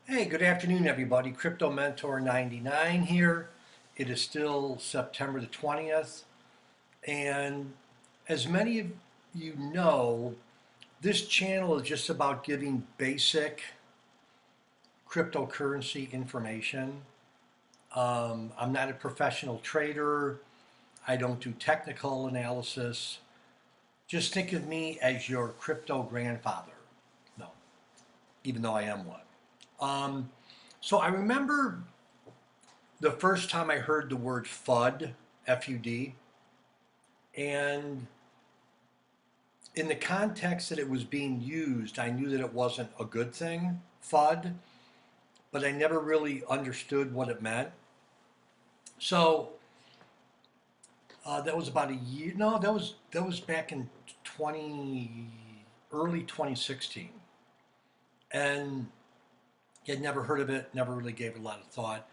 Hey, good afternoon, everybody. Crypto Mentor 99 here. It is still September the 20th. And as many of you know, this channel is just about giving basic cryptocurrency information. I'm not a professional trader. I don't do technical analysis. Just think of me as your crypto grandfather. No, even though I am one. Um, so I remember the first time I heard the word FUD, FUD, and in the context that it was being used, I knew that it wasn't a good thing, FUD, but I never really understood what it meant. So that was about a year. No, that was back in 20 early 2016, and had never heard of it. Never really gave it a lot of thought.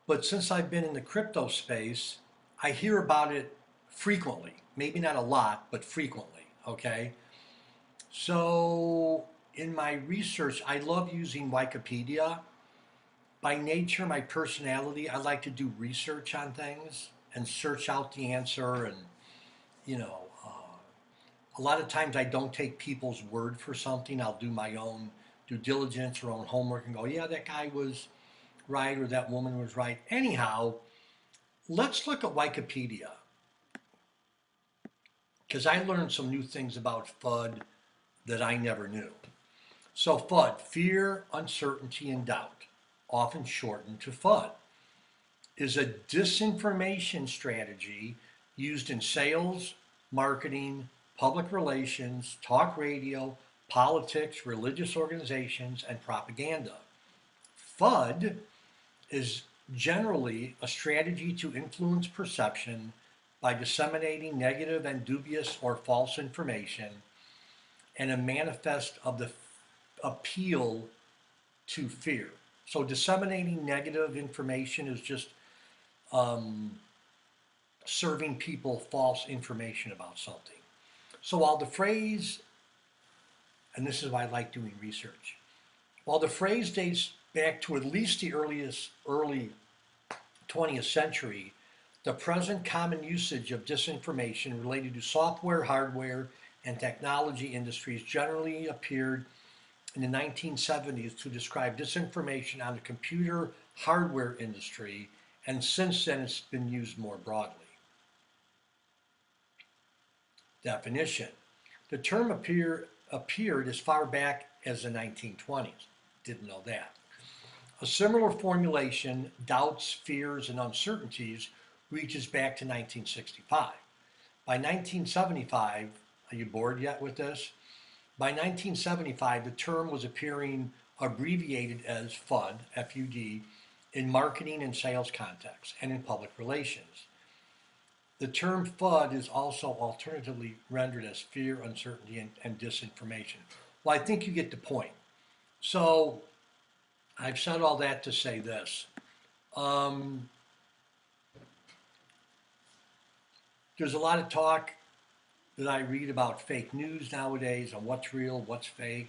But since I've been in the crypto space, I hear about it frequently. Maybe not a lot, but frequently. Okay. So in my research, I love using Wikipedia. By nature, my personality, I like to do research on things and search out the answer. And, you know, a lot of times I don't take people's word for something. I'll do my own due diligence or own homework and go, yeah, that guy was right or that woman was right. Anyhow, let's look at Wikipedia because I learned some new things about FUD that I never knew. So FUD, fear, uncertainty, and doubt, often shortened to FUD, is a disinformation strategy used in sales, marketing, public relations, talk radio, politics, religious organizations, and propaganda. FUD is generally a strategy to influence perception by disseminating negative and dubious or false information and a manifest of the appeal to fear. So disseminating negative information is just um, serving people false information about something. So while the phrase, and this is why I like doing research, while the phrase dates back to at least the early 20th century, the present common usage of disinformation related to software, hardware, and technology industries generally appeared in the 1970s to describe disinformation on the computer hardware industry, and since then it's been used more broadly. Definition. The term appeared as far back as the 1920s. Didn't know that. A similar formulation, doubts, fears, and uncertainties, reaches back to 1965. By 1975, are you bored yet with this? By 1975, the term was appearing abbreviated as FUD, FUD, in marketing and sales contexts and in public relations. The term FUD is also alternatively rendered as fear, uncertainty, and disinformation. Well, I think you get the point. So I've said all that to say this. Um, there's a lot of talk that I read about fake news nowadays on what's real, what's fake,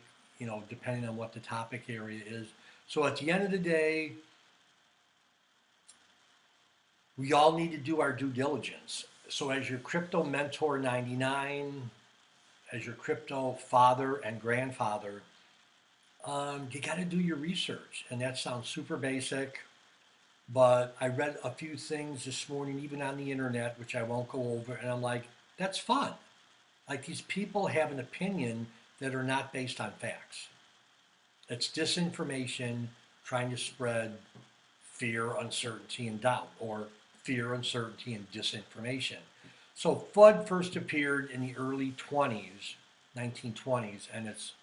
depending on what the topic area is. So at the end of the day, we all need to do our due diligence. So as your crypto mentor 99, as your crypto father and grandfather, you got to do your research. And that sounds super basic, but I read a few things this morning, even on the internet, which I won't go over, and I'm like, that's fun. Like these people have an opinion that are not based on facts. It's disinformation trying to spread fear, uncertainty, and doubt, or fear, uncertainty, and disinformation. So FUD first appeared in the early 20s, 1920s, and it's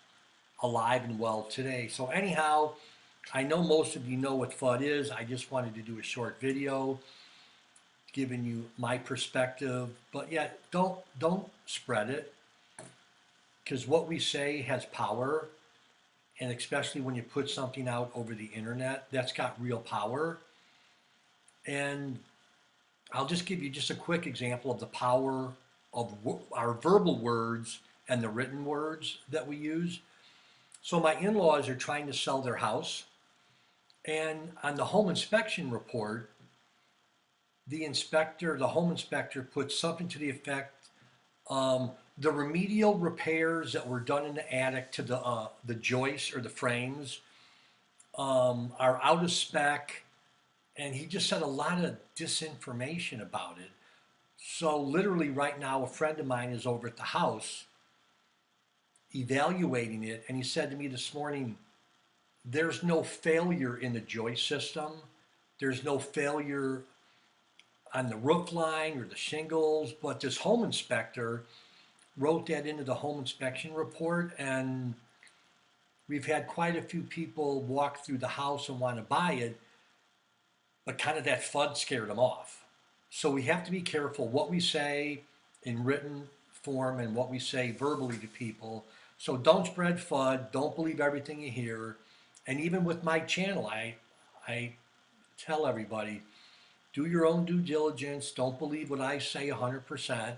alive and well today. So anyhow, I know most of you know what FUD is. I just wanted to do a short video giving you my perspective, but yeah, don't spread it because what we say has power, and especially when you put something out over the internet, that's got real power. And I'll just give you just a quick example of the power of our verbal words and the written words that we use. So my in-laws are trying to sell their house, And on the home inspection report, the home inspector put something to the effect, the remedial repairs that were done in the attic to the joists or the frames are out of spec, and he just said a lot of disinformation about it. So literally right now, a friend of mine is over at the house evaluating it, and he said to me this morning, there's no failure in the joist system. There's no failure on the roof line or the shingles, but this home inspector wrote that into the home inspection report, and we've had quite a few people walk through the house and want to buy it, but kind of that FUD scared them off. So we have to be careful what we say in written form and what we say verbally to people. So don't spread FUD. Don't believe everything you hear. And even with my channel, I tell everybody, do your own due diligence. Don't believe what I say 100%.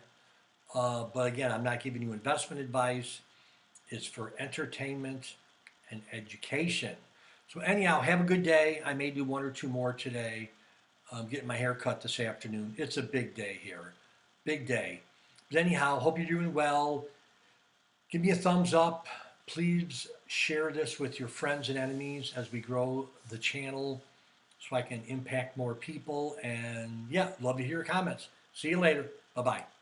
But again, I'm not giving you investment advice. It's for entertainment and education. So anyhow, have a good day. I may do one or two more today. I'm getting my hair cut this afternoon. It's a big day here. Big day. But anyhow, hope you're doing well. Give me a thumbs up. Please share this with your friends and enemies as we grow the channel so I can impact more people. And yeah, love to hear your comments. See you later. Bye-bye.